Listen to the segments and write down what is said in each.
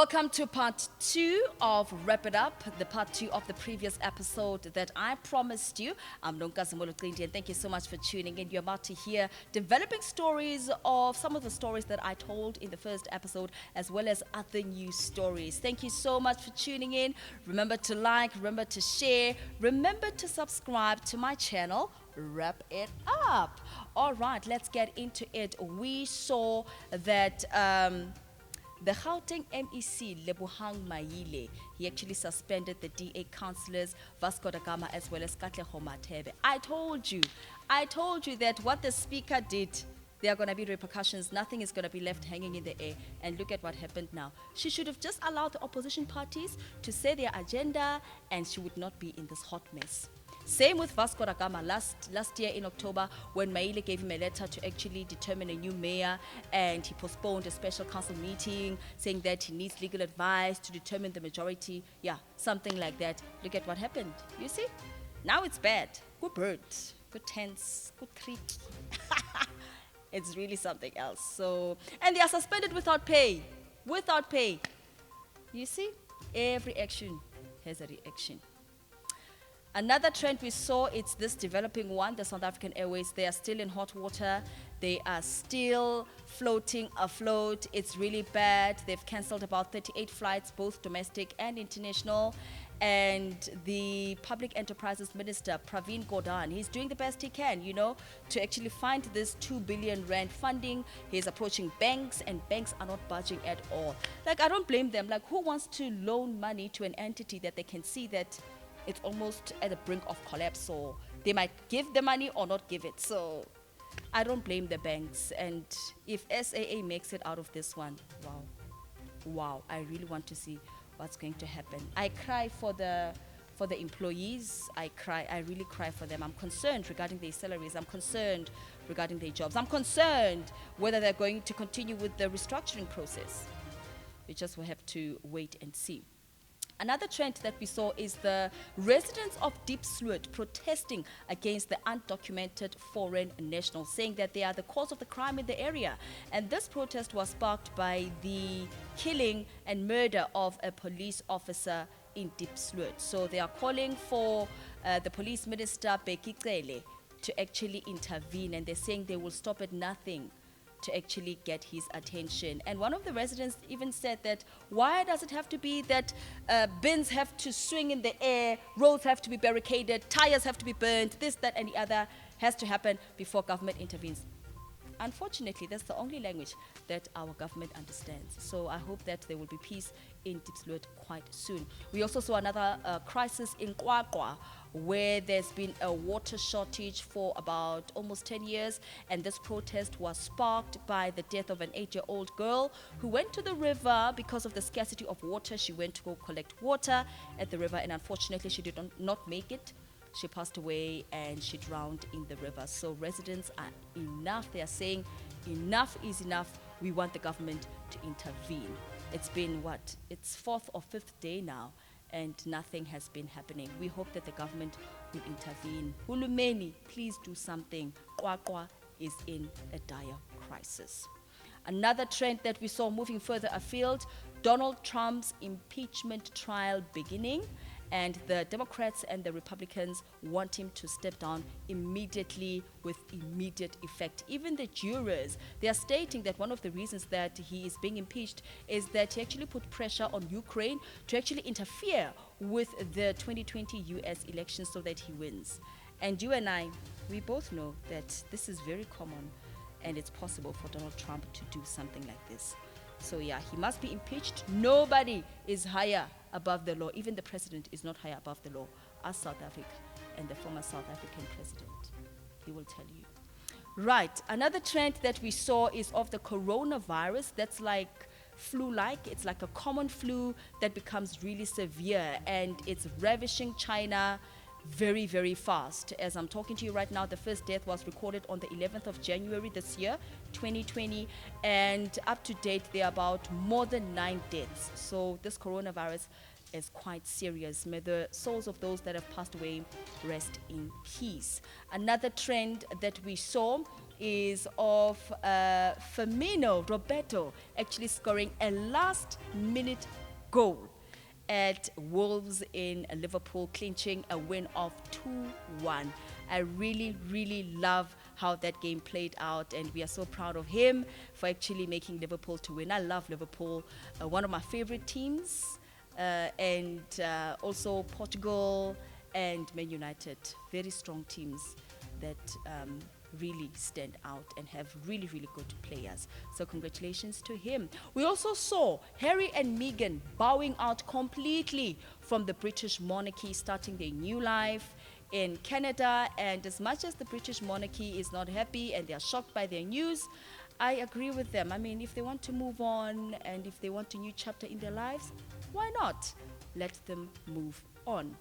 Welcome to part 2 of Wrap It Up, the part 2 of the previous episode that I promised you. I'm Nonkazimolo Klindi, and thank you so much for tuning in. You're about to hear developing stories of some of the stories that I told in the first episode, as well as other news stories. Thank you so much for tuning in. Remember to like, remember to share, remember to subscribe to my channel. Wrap it up. All right, let's get into it. We saw that the Gauteng MEC, Lebohang Maile, he actually suspended the DA councillors, Vasco da Gama, as well as Katleho Matebe. I told you that what the speaker did, there are going to be repercussions. Nothing is going to be left hanging in the air. And look at what happened now. She should have just allowed the opposition parties to say their agenda, and she would not be in this hot mess. Same with Vasco da Gama last year in October, when Maile gave him a letter to actually determine a new mayor, and he postponed a special council meeting saying that he needs legal advice to determine the majority. Yeah, something like that. Look at what happened. You see? Now it's bad. Good bird, good tense, good creek. It's really something else. So, and they are suspended without pay. Without pay. You see? Every action has a reaction. Another trend we saw, it's this developing one, the South African Airways. They are still in hot water. They are still floating afloat. It's really bad. They've cancelled about 38 flights, both domestic and international. And the Public Enterprises Minister, Pravin Gordhan, he's doing the best he can, to actually find this 2 billion rand funding. He's approaching banks, and banks are not budging at all. Like, I don't blame them. Like, who wants to loan money to an entity that they can see that it's almost at the brink of collapse, or they might give the money or not give it? So I don't blame the banks. And if SAA makes it out of this one, wow, I really want to see what's going to happen. I cry for the employees. I really cry for them. I'm concerned regarding their salaries. I'm concerned regarding their jobs. I'm concerned whether they're going to continue with the restructuring process. We just will have to wait and see. Another trend that we saw is the residents of Deepswood protesting against the undocumented foreign nationals, saying that they are the cause of the crime in the area. And this protest was sparked by the killing and murder of a police officer in Deepswood. So they are calling for the police minister, Bheki Cele, to actually intervene, and they're saying they will stop at nothing to actually get his attention. And one of the residents even said that, why does it have to be that bins have to swing in the air, roads have to be barricaded, tires have to be burned, this, that, and the other has to happen before government intervenes? Unfortunately, that's the only language that our government understands. So I hope that there will be peace in Deepswood quite soon. We also saw another crisis in Quapaw, where there's been a water shortage for about almost 10 years. And this protest was sparked by the death of an 8-year-old girl who went to the river because of the scarcity of water. She went to go collect water at the river, and unfortunately, she did not make it. She passed away and she drowned in the river. So residents are enough. They are saying enough is enough. We want the government to intervene. It's been it's 4th or 5th day now, and nothing has been happening. We hope that the government will intervene. Hulumeni, please do something. Quapaw is in a dire crisis. Another trend that we saw moving further afield, Donald Trump's impeachment trial beginning. And the Democrats and the Republicans want him to step down immediately with immediate effect. Even the jurors, they are stating that one of the reasons that he is being impeached is that he actually put pressure on Ukraine to actually interfere with the 2020 US elections so that he wins. And you and I, we both know that this is very common, and it's possible for Donald Trump to do something like this. So yeah, he must be impeached. Nobody is higher above the law. Even the president is not higher above the law as South Africa and the former South African president. He will tell you. Right, another trend that we saw is of the coronavirus. That's like flu-like. It's like a common flu that becomes really severe, and it's ravishing China very, very fast. As I'm talking to you right now, the first death was recorded on the 11th of January this year, 2020, and up to date there are about more than 9 deaths. So this coronavirus is quite serious. May the souls of those that have passed away rest in peace. Another trend that we saw is of Firmino Roberto actually scoring a last-minute goal at Wolves in Liverpool, clinching a win of 2-1. I really, really love how that game played out, and we are so proud of him for actually making Liverpool to win. I love Liverpool, one of my favorite teams, and also Portugal and Man United, very strong teams that really stand out and have really, really good players. So congratulations to him. We also saw Harry and Meghan bowing out completely from the British monarchy, starting their new life in Canada. And as much as the British monarchy is not happy and they are shocked by their news, I agree with them. I mean, if they want to move on and if they want a new chapter in their lives, why not? Let them move on.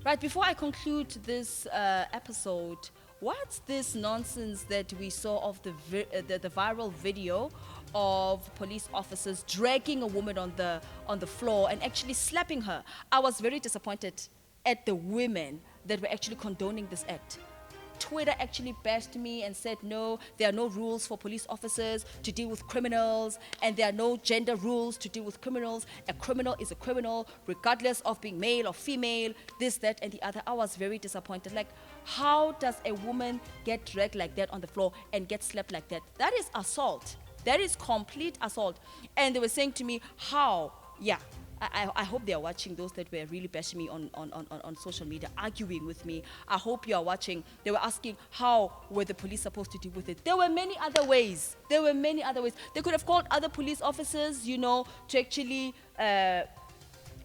Right, before I conclude this episode, what's this nonsense that we saw of the viral video of police officers dragging a woman on the floor and actually slapping her? I was very disappointed at the women that were actually condoning this act. Twitter actually bashed me and said, no, there are no rules for police officers to deal with criminals, and there are no gender rules to deal with criminals. A criminal is a criminal, regardless of being male or female, this, that, and the other. I was very disappointed. Like, how does a woman get dragged like that on the floor and get slapped like that? That is assault. That is complete assault. And they were saying to me, how? Yeah. I hope they are watching, those that were really bashing me on social media, arguing with me. I hope you are watching. They were asking, how were the police supposed to deal with it? There were many other ways. There were many other ways. They could have called other police officers, you know, to actually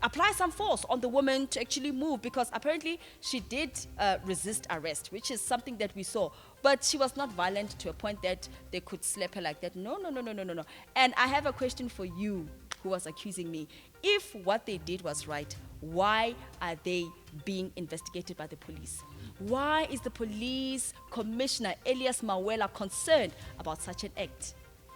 apply some force on the woman to actually move, because apparently she did resist arrest, which is something that we saw. But she was not violent to a point that they could slap her like that. No. And I have a question for you who was accusing me. If what they did was right, why are they being investigated by the police? Why is the police commissioner, Elias Mawela, concerned about such an act?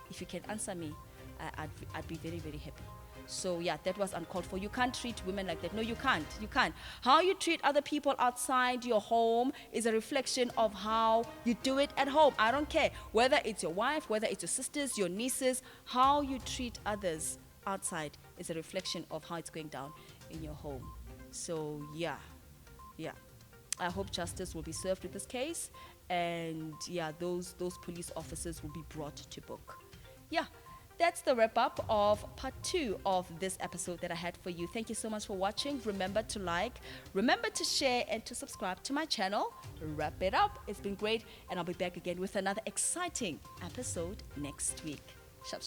If you can answer me, I'd be very, very happy. So yeah, that was uncalled for. You can't treat women like that. No, you can't. You can't. How you treat other people outside your home is a reflection of how you do it at home. I don't care whether it's your wife, whether it's your sisters, your nieces. How you treat others outside is a reflection of how it's going down in your home. So yeah. I hope justice will be served with this case, and yeah, those police officers will be brought to book. Yeah. That's the wrap-up of part 2 of this episode that I had for you. Thank you so much for watching. Remember to like, remember to share, and to subscribe to my channel. Wrap it up. It's been great, and I'll be back again with another exciting episode next week. Shop.